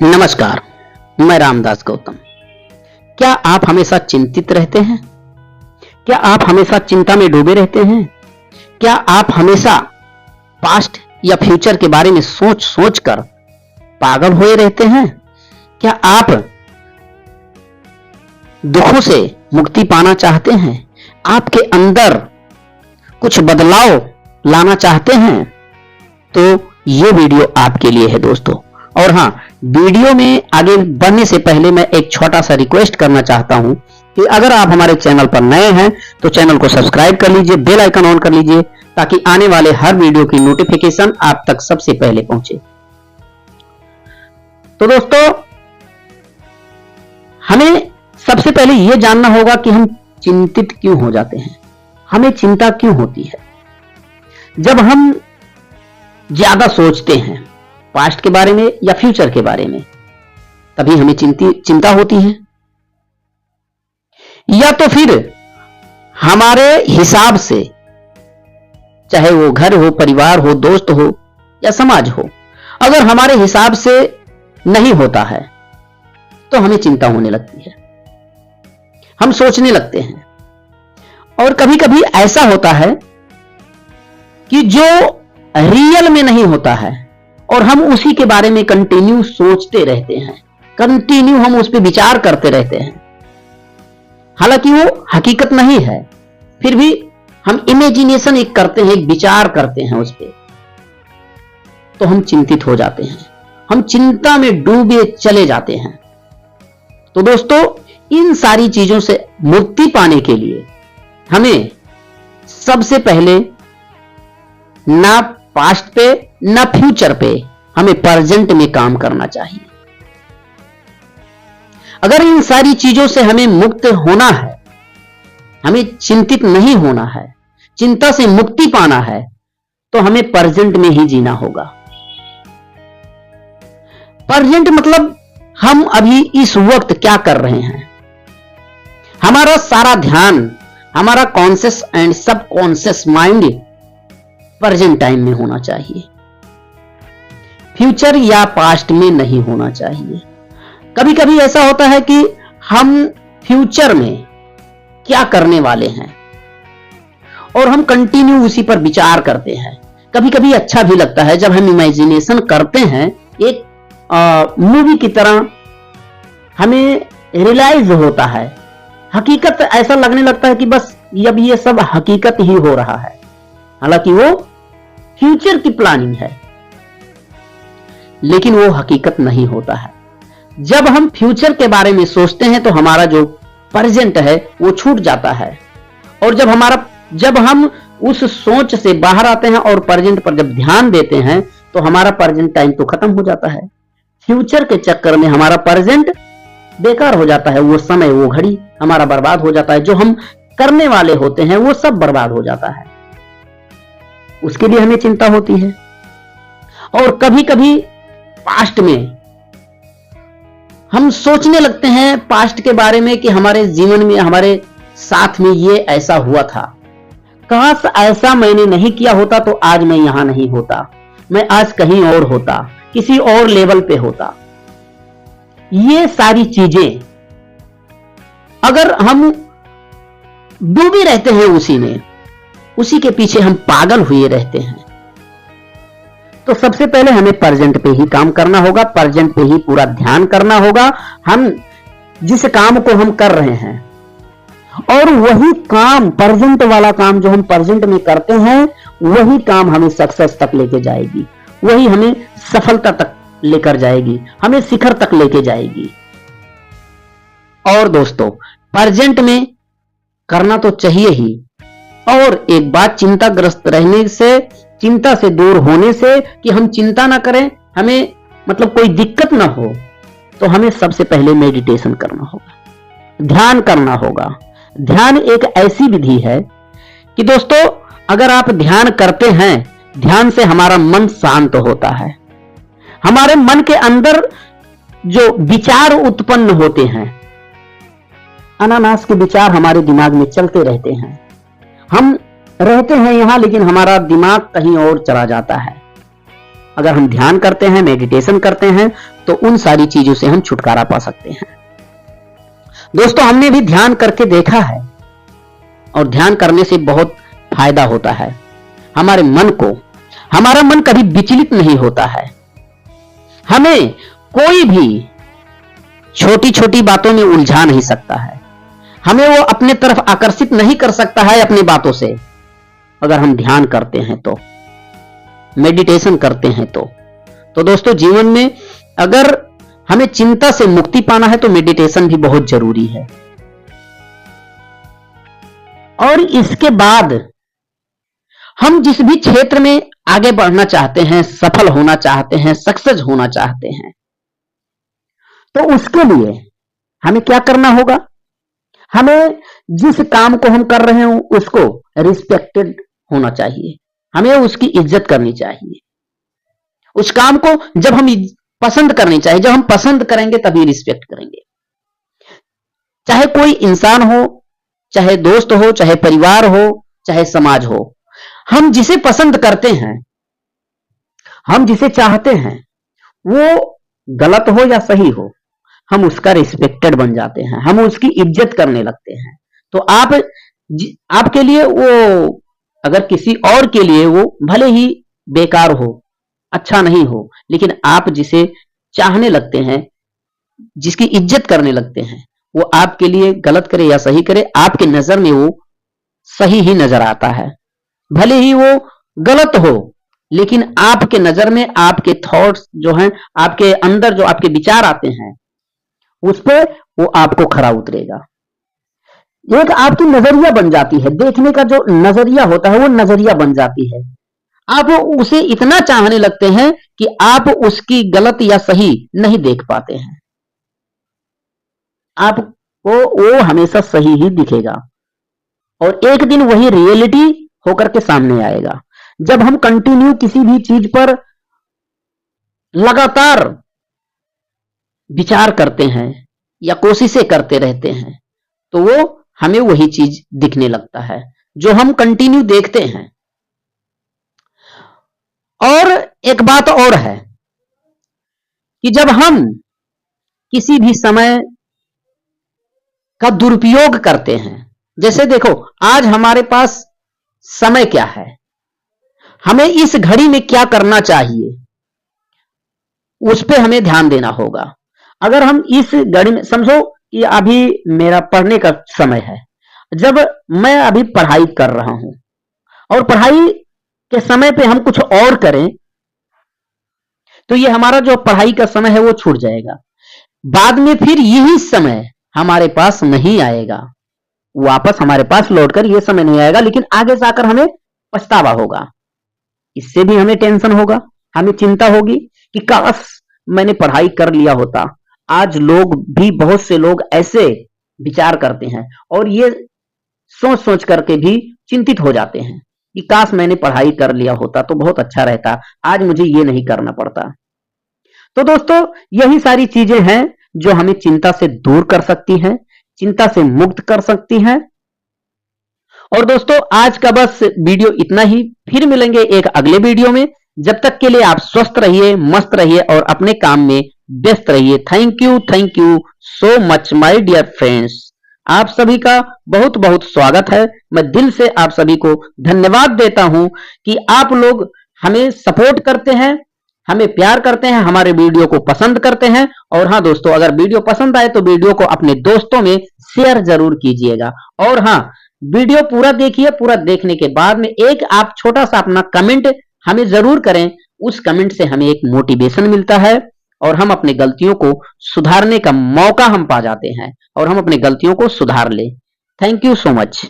नमस्कार, मैं रामदास गौतम। क्या आप हमेशा चिंतित रहते हैं? क्या आप हमेशा चिंता में डूबे रहते हैं? क्या आप हमेशा पास्ट या फ्यूचर के बारे में सोच सोच कर पागल हुए रहते हैं? क्या आप दुखों से मुक्ति पाना चाहते हैं? आपके अंदर कुछ बदलाव लाना चाहते हैं? तो ये वीडियो आपके लिए है दोस्तों। और हां, वीडियो में आगे बढ़ने से पहले मैं एक छोटा सा रिक्वेस्ट करना चाहता हूं कि अगर आप हमारे चैनल पर नए हैं तो चैनल को सब्सक्राइब कर लीजिए, बेल आइकन ऑन कर लीजिए ताकि आने वाले हर वीडियो की नोटिफिकेशन आप तक सबसे पहले पहुंचे। तो दोस्तों, हमें सबसे पहले यह जानना होगा कि हम चिंतित क्यों हो जाते हैं, हमें चिंता क्यों होती है। जब हम ज्यादा सोचते हैं पास्ट के बारे में या फ्यूचर के बारे में, तभी हमें चिंता होती है। या तो फिर हमारे हिसाब से, चाहे वो घर हो, परिवार हो, दोस्त हो या समाज हो, अगर हमारे हिसाब से नहीं होता है तो हमें चिंता होने लगती है, हम सोचने लगते हैं। और कभी कभी ऐसा होता है कि जो रियल में नहीं होता है और हम उसी के बारे में कंटिन्यू सोचते रहते हैं, कंटिन्यू हम उस पर विचार करते रहते हैं, हालांकि वो हकीकत नहीं है, फिर भी हम इमेजिनेशन एक करते हैं, एक विचार करते हैं उस पर, तो हम चिंतित हो जाते हैं, हम चिंता में डूबे चले जाते हैं। तो दोस्तों, इन सारी चीजों से मुक्ति पाने के लिए हमें सबसे पहले ना पास्ट पे ना फ्यूचर पे, हमें प्रेजेंट में काम करना चाहिए। अगर इन सारी चीजों से हमें मुक्त होना है, हमें चिंतित नहीं होना है, चिंता से मुक्ति पाना है, तो हमें प्रेजेंट में ही जीना होगा। प्रेजेंट मतलब हम अभी इस वक्त क्या कर रहे हैं। हमारा सारा ध्यान, हमारा conscious and subconscious mind present time में होना चाहिए, फ्यूचर या पास्ट में नहीं होना चाहिए। कभी कभी ऐसा होता है कि हम फ्यूचर में क्या करने वाले हैं और हम कंटिन्यू उसी पर विचार करते हैं। कभी कभी अच्छा भी लगता है जब हम इमेजिनेशन करते हैं, एक मूवी की तरह हमें रियलाइज होता है, हकीकत ऐसा लगने लगता है कि बस अब ये सब हकीकत ही हो रहा है, हालांकि वो फ्यूचर की प्लानिंग है, लेकिन वो हकीकत नहीं होता है। जब हम फ्यूचर के बारे में सोचते हैं तो हमारा जो प्रेजेंट है वो छूट जाता है, और जब हम उस सोच से बाहर आते हैं और प्रेजेंट पर जब ध्यान देते हैं तो हमारा प्रेजेंट टाइम तो खत्म हो जाता है। फ्यूचर के चक्कर में हमारा प्रेजेंट बेकार हो जाता है, वो समय, वो घड़ी हमारा बर्बाद हो जाता है, जो हम करने वाले होते हैं वो सब बर्बाद हो जाता है। उसके लिए हमें चिंता होती है। और कभी कभी पास्ट में हम सोचने लगते हैं पास्ट के बारे में कि हमारे जीवन में, हमारे साथ में ये ऐसा हुआ था, काश ऐसा मैंने नहीं किया होता तो आज मैं यहां नहीं होता, मैं आज कहीं और होता, किसी और लेवल पे होता। ये सारी चीजें अगर हम डूबे रहते हैं उसी में, उसी के पीछे हम पागल हुए रहते हैं, तो सबसे पहले हमें प्रेजेंट पे ही काम करना होगा, प्रेजेंट पे ही पूरा ध्यान करना होगा। हम जिस काम को हम कर रहे हैं और वही काम, प्रेजेंट वाला काम जो हम प्रेजेंट में करते हैं, वही काम हमें सक्सेस तक लेके जाएगी, वही हमें सफलता तक लेकर जाएगी, हमें शिखर तक लेके जाएगी। और दोस्तों, प्रेजेंट में करना तो चाहिए ही। और एक बात, चिंताग्रस्त रहने से, चिंता से दूर होने से, कि हम चिंता ना करें, हमें मतलब कोई दिक्कत ना हो, तो हमें सबसे पहले मेडिटेशन करना होगा, ध्यान करना होगा। ध्यान एक ऐसी विधि है कि दोस्तों, अगर आप ध्यान करते हैं, ध्यान से हमारा मन शांत होता है, हमारे मन के अंदर जो विचार उत्पन्न होते हैं, अनानास के विचार हमारे दिमाग में चलते रहते हैं, हम रहते हैं यहां लेकिन हमारा दिमाग कहीं और चला जाता है, अगर हम ध्यान करते हैं, मेडिटेशन करते हैं, तो उन सारी चीजों से हम छुटकारा पा सकते हैं। दोस्तों, हमने भी ध्यान करके देखा है और ध्यान करने से बहुत फायदा होता है हमारे मन को। हमारा मन कभी विचलित नहीं होता है। हमें कोई भी छोटी छोटी बातों में उलझा नहीं सकता है। हमें वो अपने तरफ आकर्षित नहीं कर सकता है अपनी बातों से, अगर हम ध्यान करते हैं तो, मेडिटेशन करते हैं तो दोस्तों, जीवन में अगर हमें चिंता से मुक्ति पाना है तो मेडिटेशन भी बहुत जरूरी है। और इसके बाद हम जिस भी क्षेत्र में आगे बढ़ना चाहते हैं, सफल होना चाहते हैं, सक्सेस होना चाहते हैं, तो उसके लिए हमें क्या करना होगा? हमें जिस काम को हम कर रहे हो उसको रिस्पेक्टेड होना चाहिए, हमें उसकी इज्जत करनी चाहिए। उस काम को जब हम पसंद करनी चाहिए, जब हम पसंद करेंगे तभी रिस्पेक्ट करेंगे। चाहे कोई इंसान हो, चाहे दोस्त हो, चाहे परिवार हो, चाहे समाज हो, हम जिसे पसंद करते हैं, हम जिसे चाहते हैं, वो गलत हो या सही हो, हम उसका रिस्पेक्टेड बन जाते हैं, हम उसकी इज्जत करने लगते हैं। तो आपके लिए वो, अगर किसी और के लिए वो भले ही बेकार हो, अच्छा नहीं हो, लेकिन आप जिसे चाहने लगते हैं, जिसकी इज्जत करने लगते हैं, वो आपके लिए गलत करे या सही करे, आपके नजर में वो सही ही नजर आता है। भले ही वो गलत हो, लेकिन आपके नजर में आपके थॉट्स जो हैं, आपके अंदर जो आपके विचार आते हैं, उस पे वो आपको खरा उतरेगा। एक आपकी नजरिया बन जाती है, देखने का जो नजरिया होता है वो नजरिया बन जाती है। आप उसे इतना चाहने लगते हैं कि आप उसकी गलत या सही नहीं देख पाते हैं, आपको वो हमेशा सही ही दिखेगा और एक दिन वही रियलिटी होकर के सामने आएगा। जब हम कंटिन्यू किसी भी चीज पर लगातार विचार करते हैं या कोशिशें करते रहते हैं, तो वो हमें वही चीज दिखने लगता है जो हम कंटिन्यू देखते हैं। और एक बात और है कि जब हम किसी भी समय का दुरुपयोग करते हैं, जैसे देखो आज हमारे पास समय क्या है, हमें इस घड़ी में क्या करना चाहिए, उस पे हमें ध्यान देना होगा। अगर हम इस घड़ी में, समझो कि अभी मेरा पढ़ने का समय है, जब मैं अभी पढ़ाई कर रहा हूं और पढ़ाई के समय पे हम कुछ और करें, तो ये हमारा जो पढ़ाई का समय है वो छूट जाएगा। बाद में फिर यही समय हमारे पास नहीं आएगा, वापस हमारे पास लौटकर ये समय नहीं आएगा, लेकिन आगे जाकर हमें पछतावा होगा। इससे भी हमें टेंशन होगा, हमें चिंता होगी कि काश मैंने पढ़ाई कर लिया होता। आज लोग भी, बहुत से लोग ऐसे विचार करते हैं और ये सोच सोच करके भी चिंतित हो जाते हैं कि काश मैंने पढ़ाई कर लिया होता तो बहुत अच्छा रहता, आज मुझे ये नहीं करना पड़ता। तो दोस्तों, यही सारी चीजें हैं जो हमें चिंता से दूर कर सकती हैं, चिंता से मुक्त कर सकती हैं। और दोस्तों, आज का बस वीडियो इतना ही, फिर मिलेंगे एक अगले वीडियो में। जब तक के लिए आप स्वस्थ रहिए, मस्त रहिए और अपने काम में व्यस्त रहिए। Thank you so much my dear friends. आप सभी का बहुत बहुत स्वागत है। मैं दिल से आप सभी को धन्यवाद देता हूं कि आप लोग हमें सपोर्ट करते हैं, हमें प्यार करते हैं, हमारे वीडियो को पसंद करते हैं। और हाँ दोस्तों, अगर वीडियो पसंद आए तो वीडियो को अपने दोस्तों में शेयर जरूर कीजिएगा। और हाँ, वीडियो पूरा देखिए, पूरा देखने के बाद में एक आप छोटा सा अपना कमेंट हमें जरूर करें। उस कमेंट से हमें एक मोटिवेशन मिलता है और हम अपनी गलतियों को सुधारने का मौका हम पा जाते हैं और हम अपनी गलतियों को सुधार ले। Thank you so much.